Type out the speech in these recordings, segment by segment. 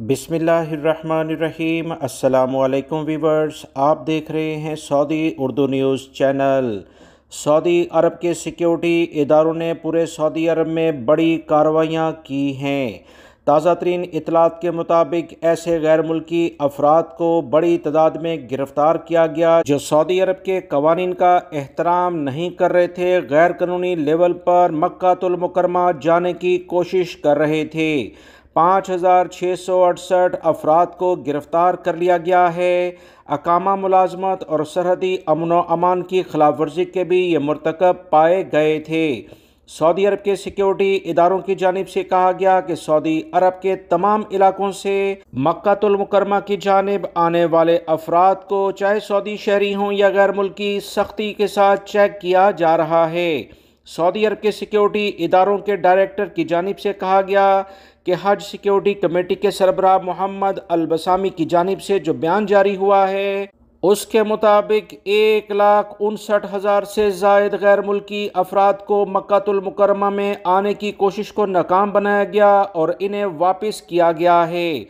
بسم اللہ الرحمن الرحیم۔ السلام علیکم ویورز، آپ دیکھ رہے ہیں سعودی اردو نیوز چینل۔ سعودی عرب کے سیکیورٹی اداروں نے پورے سعودی عرب میں بڑی کارروائیاں کی ہیں۔ تازہ ترین اطلاعات کے مطابق ایسے غیر ملکی افراد کو بڑی تعداد میں گرفتار کیا گیا جو سعودی عرب کے قوانین کا احترام نہیں کر رہے تھے، غیر قانونی لیول پر مکہ المکرمہ جانے کی کوشش کر رہے تھے۔ 5668 افراد کو گرفتار کر لیا گیا ہے۔ اقامہ ملازمت اور سرحدی امن و امان کی خلاف ورزی کے بھی یہ مرتکب پائے گئے تھے۔ سعودی عرب کے سیکیورٹی اداروں کی جانب سے کہا گیا کہ سعودی عرب کے تمام علاقوں سے مکہ المکرمہ کی جانب آنے والے افراد کو، چاہے سعودی شہری ہوں یا غیر ملکی، سختی کے ساتھ چیک کیا جا رہا ہے۔ سعودی عرب کے سیکیورٹی اداروں کے ڈائریکٹر کی جانب سے کہا گیا کہ حج سیکیورٹی کمیٹی کے سربراہ محمد البسامی کی جانب سے جو بیان جاری ہوا ہے، اس کے مطابق 1,59,000 سے زائد غیر ملکی افراد کو مکہ المکرمہ میں آنے کی کوشش کو ناکام بنایا گیا اور انہیں واپس کیا گیا ہے،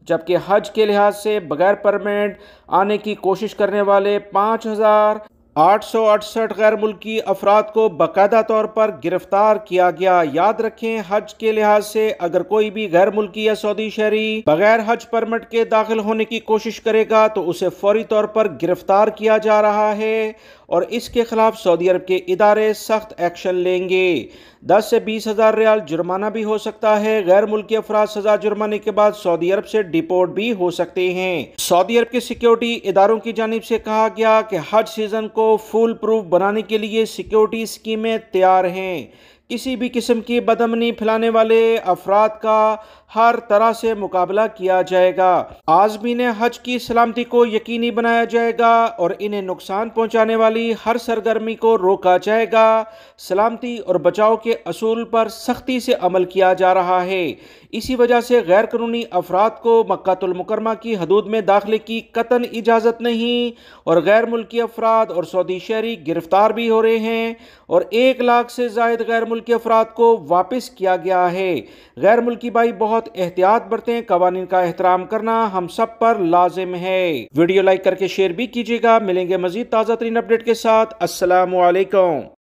جبکہ حج کے لحاظ سے بغیر پرمٹ آنے کی کوشش کرنے والے 5,868 غیر ملکی افراد کو باقاعدہ طور پر گرفتار کیا گیا۔ یاد رکھیں، حج کے لحاظ سے اگر کوئی بھی غیر ملکی یا سعودی شہری بغیر حج پرمٹ کے داخل ہونے کی کوشش کرے گا تو اسے فوری طور پر گرفتار کیا جا رہا ہے اور اس کے خلاف سعودی عرب کے ادارے سخت ایکشن لیں گے۔ 10 سے 20 ہزار ریال جرمانہ بھی ہو سکتا ہے۔ غیر ملکی افراد سزا جرمانے کے بعد سعودی عرب سے ڈیپورٹ بھی ہو سکتے ہیں۔ سعودی عرب کے سیکیورٹی اداروں کی جانب سے کہا گیا کہ حج سیزن کو فول پروف بنانے کے لیے سیکیورٹی اسکیمیں تیار ہیں۔ کسی بھی قسم کی بدامنی پھیلانے والے افراد کا ہر طرح سے مقابلہ کیا جائے گا۔ عازمین حج کی سلامتی کو یقینی بنایا جائے گا اور انہیں نقصان پہنچانے والی ہر سرگرمی کو روکا جائے گا۔ سلامتی اور بچاؤ کے اصول پر سختی سے عمل کیا جا رہا ہے۔ اسی وجہ سے غیر قانونی افراد کو مکہ المکرمہ کی حدود میں داخلے کی قطعاً اجازت نہیں اور غیر ملکی افراد اور سعودی شہری گرفتار بھی ہو رہے ہیں اور 1 لاکھ سے زائد غیر ملکی افراد کو واپس کیا گیا ہے۔ غیر ملکی بھائی بہت احتیاط برتیں، قوانین کا احترام کرنا ہم سب پر لازم ہے۔ ویڈیو لائک کر کے شیئر بھی کیجیے گا۔ ملیں گے مزید تازہ ترین اپڈیٹ کے ساتھ۔ السلام علیکم۔